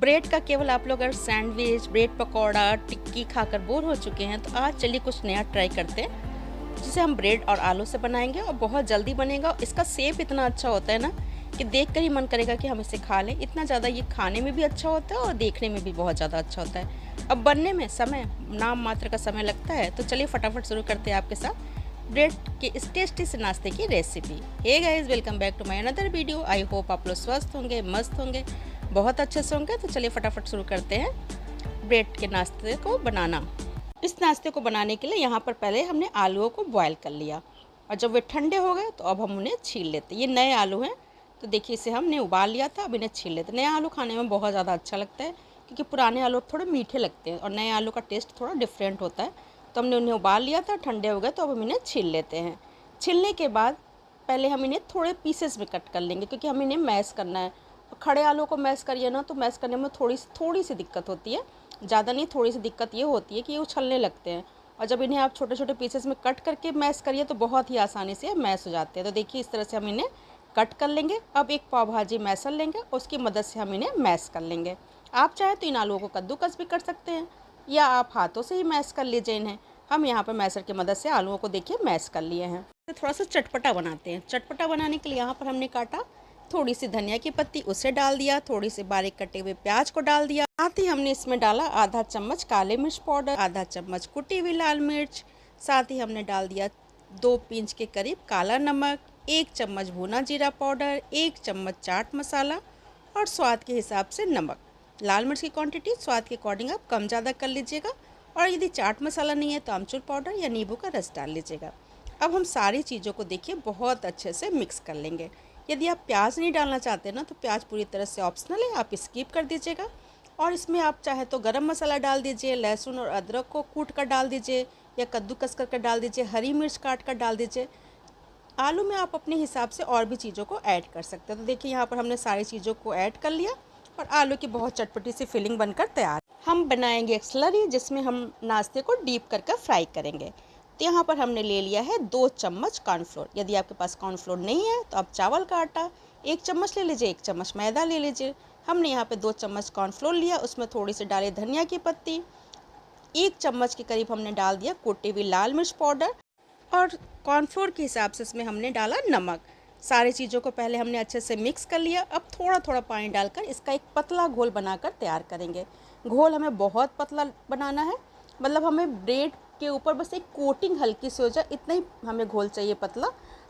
Bread का केवल आप लोग अगर सैंडविच, ब्रेड पकौड़ा, टिक्की खाकर बोर हो चुके हैं तो आज चलिए कुछ नया ट्राई करते हैं जिसे हम ब्रेड और आलू से बनाएंगे और बहुत जल्दी बनेगा। इसका शेप इतना अच्छा होता है ना कि देख कर ही मन करेगा कि हम इसे खा लें। इतना ज़्यादा ये खाने में भी अच्छा होता है और देखने में भी बहुत ज़्यादा अच्छा होता है। अब बनने में समय नाम मात्र का समय लगता है, तो चलिए फटाफट शुरू करते हैं आपके साथ ब्रेड के इस टेस्टी से नाश्ते की recipe. Hey guys, welcome back to my another video. I hope आप लोग स्वस्थ होंगे, मस्त होंगे, बहुत अच्छे से होंगे। तो चलिए फटाफट शुरू करते हैं ब्रेड के नाश्ते को बनाना। इस नाश्ते को बनाने के लिए यहाँ पर पहले हमने आलूओं को बॉयल कर लिया और जब वे ठंडे हो गए तो अब हम उन्हें छील लेते। ये नए आलू हैं, तो देखिए इसे हमने उबाल लिया था, अब इन्हें छील लेते। नया आलू खाने में बहुत ज़्यादा अच्छा लगता है क्योंकि पुराने आलू थोड़े मीठे लगते हैं और नए आलू का टेस्ट थोड़ा डिफरेंट होता है। तो हमने उन्हें उबाल लिया था, ठंडे हो गए, तो अब हम इन्हें छील लेते हैं। छीलने के बाद पहले हम इन्हें थोड़े पीसेस में कट कर लेंगे क्योंकि हम इन्हें मैश करना है। खड़े आलू को मैश करिए ना तो मैश करने में थोड़ी सी दिक्कत होती है, ज़्यादा नहीं, थोड़ी सी दिक्कत ये होती है कि ये उछलने लगते हैं। और जब इन्हें आप छोटे छोटे पीसेस में कट करके मैश करिए तो बहुत ही आसानी से मैश हो जाते हैं। तो देखिए इस तरह से हम इन्हें कट कर लेंगे। अब एक पाव भाजी मैशर लेंगे, उसकी मदद से हम इन्हें मैश कर लेंगे। आप चाहें तो इन आलूओं को कद्दूकस भी कर सकते हैं या आप हाथों से ही मैश कर लीजिए इन्हें। हम यहाँ पर मैशर की मदद से आलूओं को देखिए मैश कर लिए हैं। तो थोड़ा सा चटपटा बनाते हैं। चटपटा बनाने के लिए यहाँ पर हमने काटा थोड़ी सी धनिया की पत्ती, उसे डाल दिया, थोड़ी सी बारीक कटे हुए प्याज को डाल दिया। साथ ही हमने इसमें डाला आधा चम्मच काले मिर्च पाउडर, आधा चम्मच कुटी हुई लाल मिर्च। साथ ही हमने डाल दिया 2 पिंच के करीब काला नमक, 1 चम्मच भुना जीरा पाउडर, 1 चम्मच चाट मसाला और स्वाद के हिसाब से नमक। लाल मिर्च की क्वांटिटी स्वाद के अकॉर्डिंग आप कम ज़्यादा कर लीजिएगा और यदि चाट मसाला नहीं है तो आमचूर पाउडर या नींबू का रस डाल लीजिएगा। अब हम सारी चीज़ों को देखिए बहुत अच्छे से मिक्स कर लेंगे। यदि आप प्याज नहीं डालना चाहते ना तो प्याज पूरी तरह से ऑप्शनल है, आप स्किप कर दीजिएगा। और इसमें आप चाहे तो गरम मसाला डाल दीजिए, लहसुन और अदरक को कूट कर डाल दीजिए या कद्दूकस कर डाल दीजिए, हरी मिर्च काट कर डाल दीजिए। आलू में आप अपने हिसाब से और भी चीज़ों को ऐड कर सकते हैं। तो देखिए यहाँ पर हमने सारी चीज़ों को ऐड कर लिया और आलू की बहुत चटपटी सी फिलिंग बनकर तैयार। हम बनाएंगे एक स्लरी जिसमें हम नाश्ते को डीप कर फ्राई करेंगे। तो यहाँ पर हमने ले लिया है 2 चम्मच कॉर्नफ्लोर। यदि आपके पास कॉर्नफ्लोर नहीं है तो आप चावल का आटा 1 चम्मच ले लीजिए, 1 चम्मच मैदा ले लीजिए। हमने यहाँ पे 2 चम्मच कॉर्नफ्लोर लिया, उसमें थोड़ी सी डाली धनिया की पत्ती, 1 चम्मच के करीब हमने डाल दिया कुटी हुई लाल मिर्च पाउडर और कॉर्नफ्लोर के हिसाब से इसमें हमने डाला नमक। सारी चीज़ों को पहले हमने अच्छे से मिक्स कर लिया। अब थोड़ा थोड़ा पानी डालकर इसका एक पतला घोल बनाकर तैयार करेंगे। घोल हमें बहुत पतला बनाना है, मतलब हमें ब्रेड के ऊपर बस एक कोटिंग हल्की सी हो जाए, इतना ही हमें घोल चाहिए। पतला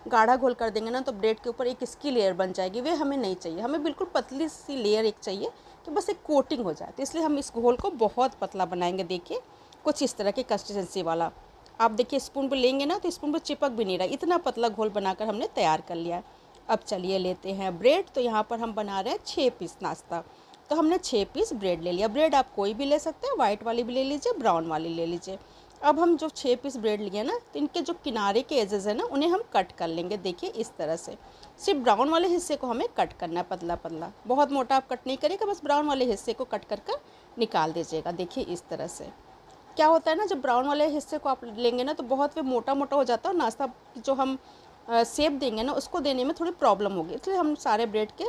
गाढ़ा घोल कर देंगे ना तो ब्रेड के ऊपर एक इसकी लेयर बन जाएगी, वे हमें नहीं चाहिए। हमें बिल्कुल पतली सी लेयर एक चाहिए कि बस एक कोटिंग हो जाए। तो इसलिए हम इस घोल को बहुत पतला बनाएंगे। देखिए कुछ इस तरह की कंसिस्टेंसी वाला। आप देखिए स्पून पर लेंगे ना तो स्पून पर चिपक भी नहीं रहा, इतना पतला घोल बनाकर हमने तैयार कर लिया। अब चलिए लेते हैं ब्रेड। तो यहाँ पर हम बना रहे हैं 6 पीस नाश्ता। तो हमने 6 पीस ब्रेड ले लिया। ब्रेड आप कोई भी ले सकते हैं, वाइट वाली भी ले लीजिए, ब्राउन वाली ले लीजिए। अब हम जो 6 पीस ब्रेड लिए ना तो इनके जो किनारे के एजेस है ना उन्हें हम कट कर लेंगे। देखिए इस तरह से सिर्फ ब्राउन वाले हिस्से को हमें कट करना है, पतला पतला, बहुत मोटा आप कट नहीं करिएगा, बस ब्राउन वाले हिस्से को कट कर निकाल दीजिएगा। देखिए इस तरह से क्या होता है ना, जब ब्राउन वाले हिस्से को आप लेंगे ना तो बहुत वे मोटा मोटा हो जाता है और नाश्ता जो हम शेप देंगे ना उसको देने में थोड़ी प्रॉब्लम होगी, इसलिए हम सारे ब्रेड के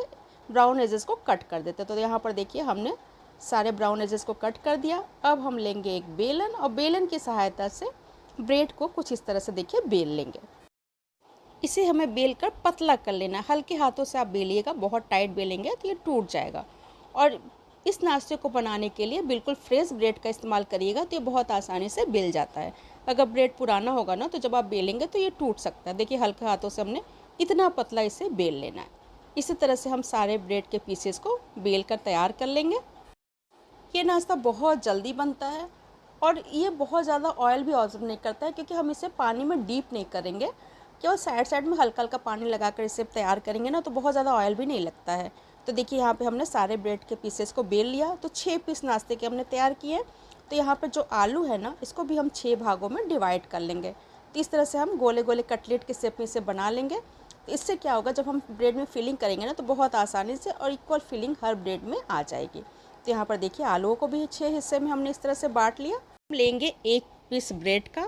ब्राउन एजेस को कट कर देते हैं। तो यहाँ पर देखिए हमने सारे ब्राउन एजेस को कट कर दिया। अब हम लेंगे एक बेलन और बेलन की सहायता से ब्रेड को कुछ इस तरह से देखिए बेल लेंगे। इसे हमें बेल कर पतला कर लेना है। हल्के हाथों से आप बेलिएगा, बहुत टाइट बेलेंगे तो ये टूट जाएगा। और इस नाश्ते को बनाने के लिए बिल्कुल फ्रेश ब्रेड का इस्तेमाल करिएगा तो ये बहुत आसानी से बेल जाता है। अगर ब्रेड पुराना होगा ना तो जब आप बेलेंगे तो ये टूट सकता है। देखिए हल्के हाथों से हमने इतना पतला इसे बेल लेना है। इसी तरह से हम सारे ब्रेड के पीसेस को बेल कर तैयार कर लेंगे। ये नाश्ता बहुत जल्दी बनता है और ये बहुत ज़्यादा ऑयल भी ऑब्जर्व नहीं करता है क्योंकि हम इसे पानी में डीप नहीं करेंगे, केवल साइड साइड में हल्का हल्का पानी लगाकर इसे तैयार करेंगे ना तो बहुत ज़्यादा ऑयल भी नहीं लगता है। तो देखिए यहाँ पे हमने सारे ब्रेड के पीसेस को बेल लिया। तो 6 पीस नाश्ते के हमने तैयार किए हैं। तो यहाँ पर जो आलू है ना इसको भी हम 6 भागों में डिवाइड कर लेंगे। तो इस तरह से हम गोले गोले कटलेट के शेप में इसे बना लेंगे। तो इससे क्या होगा, जब हम ब्रेड में फिलिंग करेंगे ना तो बहुत आसानी से और इक्वल फिलिंग हर ब्रेड में आ जाएगी। तो यहाँ पर देखिए आलूओं को भी 6 हिस्से में हमने इस तरह से बांट लिया। हम लेंगे 1 पीस ब्रेड का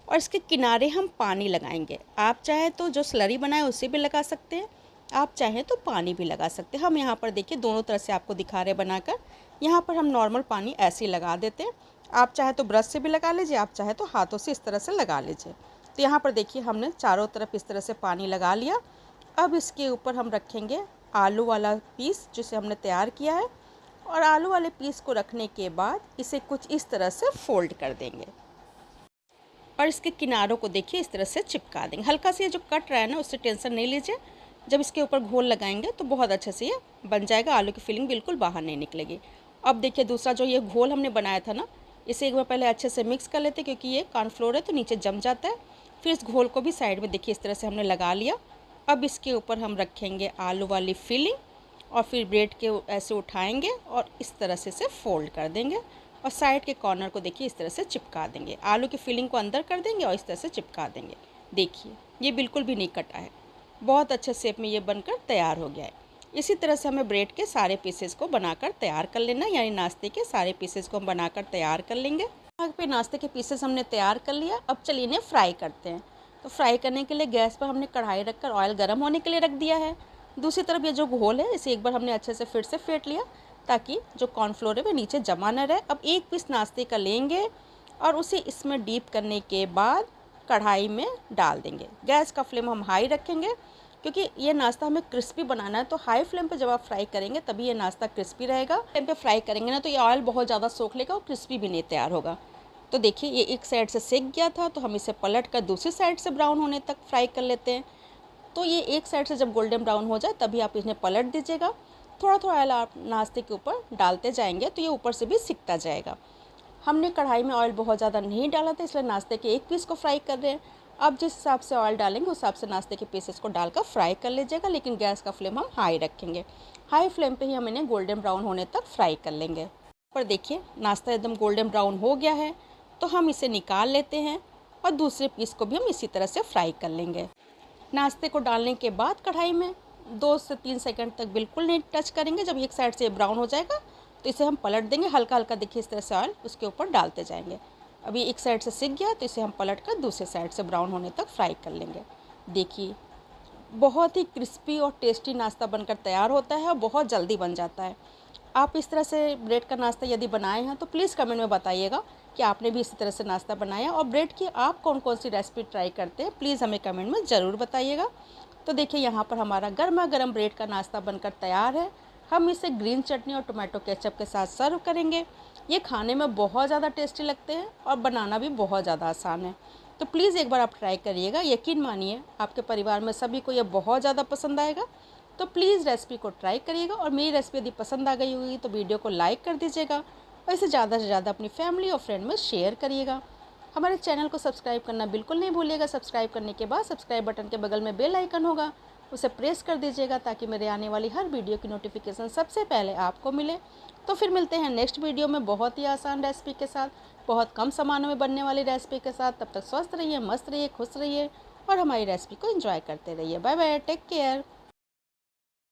और इसके किनारे हम पानी लगाएंगे। आप चाहे तो जो स्लरी बनाए उसे भी लगा सकते हैं आप चाहें तो पानी भी लगा सकते हैं। हम यहाँ पर देखिए दोनों तरह से आपको दिखा रहे बनाकर। यहाँ पर हम नॉर्मल पानी ऐसे ही लगा देते हैं। आप चाहे तो ब्रश से भी लगा लीजिए, आप चाहे तो हाथों से इस तरह से लगा लीजिए। तो यहाँ पर देखिए हमने चारों तरफ इस तरह से पानी लगा लिया। अब इसके ऊपर हम रखेंगे आलू वाला पीस जिसे हमने तैयार किया है, और आलू वाले पीस को रखने के बाद इसे कुछ इस तरह से फोल्ड कर देंगे और इसके किनारों को देखिए इस तरह से चिपका देंगे। हल्का से ये जो कट रहा है ना, उससे टेंशन नहीं लीजिए। जब इसके ऊपर घोल लगाएंगे तो बहुत अच्छे से ये बन जाएगा, आलू की फीलिंग बिल्कुल बाहर नहीं निकलेगी। अब देखिए दूसरा जो ये घोल हमने बनाया था ना, इसे एक बार पहले अच्छे से मिक्स कर लेते हैं, क्योंकि ये कॉर्नफ्लोर है तो नीचे जम जाता है। फिर इस घोल को भी साइड में देखिए इस तरह से हमने लगा लिया। अब इसके ऊपर हम रखेंगे आलू वाली फीलिंग, और फिर ब्रेड के ऐसे उठाएंगे और इस तरह से इसे फोल्ड कर देंगे, और साइड के कॉर्नर को देखिए इस तरह से चिपका देंगे। आलू की फीलिंग को अंदर कर देंगे और इस तरह से चिपका देंगे। देखिए ये बिल्कुल भी नहीं कटा है, बहुत अच्छे शेप में ये बनकर तैयार हो गया है। इसी तरह से हमें ब्रेड के सारे पीसेस को बनाकर तैयार कर लेना, यानी नाश्ते के सारे पीसेस को हम बनाकर तैयार कर लेंगे। यहाँ पे नाश्ते के पीसेस हमने तैयार कर लिया। अब चलिए इन्हें फ्राई करते हैं। तो फ्राई करने के लिए गैस पर हमने कढ़ाई रखकर ऑयल गर्म होने के लिए रख दिया है। दूसरी तरफ ये जो घोल है इसे एक बार हमने अच्छे से फिर से फेंट लिया, ताकि जो कॉर्नफ्लोर है वो नीचे जमा न रहे। अब एक पीस नाश्ते का लेंगे और उसे इसमें डीप करने के बाद कढ़ाई में डाल देंगे। गैस का फ्लेम हम हाई रखेंगे, क्योंकि ये नाश्ता हमें क्रिस्पी बनाना है। तो हाई फ्लेम पे जब आप फ्राई करेंगे तभी ये नाश्ता क्रिस्पी रहेगा। फ्लेम पे फ्राई करेंगे ना तो ये ऑयल बहुत ज़्यादा सोख लेगा और क्रिस्पी भी नहीं तैयार होगा। तो देखिए ये एक साइड से सेक गया था, तो हम इसे पलट कर दूसरी साइड से ब्राउन होने तक फ्राई कर लेते हैं। तो ये एक साइड से जब गोल्डन ब्राउन हो जाए तभी आप इन्हें पलट दीजिएगा। थोड़ा थोड़ा ऑयल आप नाश्ते के ऊपर डालते जाएंगे तो ये ऊपर से भी सिकता जाएगा। हमने कढ़ाई में ऑयल बहुत ज़्यादा नहीं डाला था, इसलिए नाश्ते के एक पीस को फ्राई कर रहे हैं। आप जिस हिसाब से ऑयल डालेंगे उस हिसाब से नाश्ते के पीसेस को डालकर फ्राई कर लीजिएगा, लेकिन गैस का फ्लेम हम हाई रखेंगे। हाई फ्लेम पे ही हम इन्हें गोल्डन ब्राउन होने तक फ्राई कर लेंगे। पर देखिए नाश्ता एकदम गोल्डन ब्राउन हो गया है, तो हम इसे निकाल लेते हैं और दूसरे पीस को भी हम इसी तरह से फ्राई कर लेंगे। नाश्ते को डालने के बाद कढ़ाई में 2 से 3 सेकंड तक बिल्कुल नहीं टच करेंगे। जब एक साइड से ब्राउन हो जाएगा तो इसे हम पलट देंगे। हल्का हल्का देखिए इस तरह से ऑयल उसके ऊपर डालते जाएंगे। अभी एक साइड से सिक गया तो इसे हम पलट कर दूसरे साइड से ब्राउन होने तक फ्राई कर लेंगे। देखिए बहुत ही क्रिस्पी और टेस्टी नाश्ता बनकर तैयार होता है और बहुत जल्दी बन जाता है। आप इस तरह से ब्रेड का नाश्ता यदि बनाए हैं तो प्लीज़ कमेंट में बताइएगा कि आपने भी इसी तरह से नाश्ता बनाया, और ब्रेड की आप कौन कौन सी रेसिपी ट्राई करते हैं प्लीज़ हमें कमेंट में ज़रूर बताइएगा। तो देखिए यहाँ पर हमारा गर्मा गर्म ब्रेड का नाश्ता बनकर तैयार है। हम इसे ग्रीन चटनी और टोमेटो केचप के साथ सर्व करेंगे। ये खाने में बहुत ज़्यादा टेस्टी लगते हैं और बनाना भी बहुत ज़्यादा आसान है। तो प्लीज़ एक बार आप ट्राई करिएगा, यकीन मानिए आपके परिवार में सभी को ये बहुत ज़्यादा पसंद आएगा। तो प्लीज़ रेसिपी को ट्राई करिएगा, और मेरी रेसिपी यदि पसंद आ गई होगी तो वीडियो को लाइक कर दीजिएगा और इसे ज़्यादा से ज़्यादा अपनी फैमिली और फ्रेंड में शेयर करिएगा। हमारे चैनल को सब्सक्राइब करना बिल्कुल नहीं भूलिएगा। सब्सक्राइब करने के बाद सब्सक्राइब बटन के बगल में बेल आइकन होगा, उसे प्रेस कर दीजिएगा ताकि मेरे आने वाली हर वीडियो की नोटिफिकेशन सबसे पहले आपको मिले। तो फिर मिलते हैं नेक्स्ट वीडियो में बहुत ही आसान रेसिपी के साथ, बहुत कम सामानों में बनने वाली रेसिपी के साथ। तब तक स्वस्थ रहिए, मस्त रहिए, खुश रहिए और हमारी रेसिपी को एंजॉय करते रहिए। Bye bye, take care.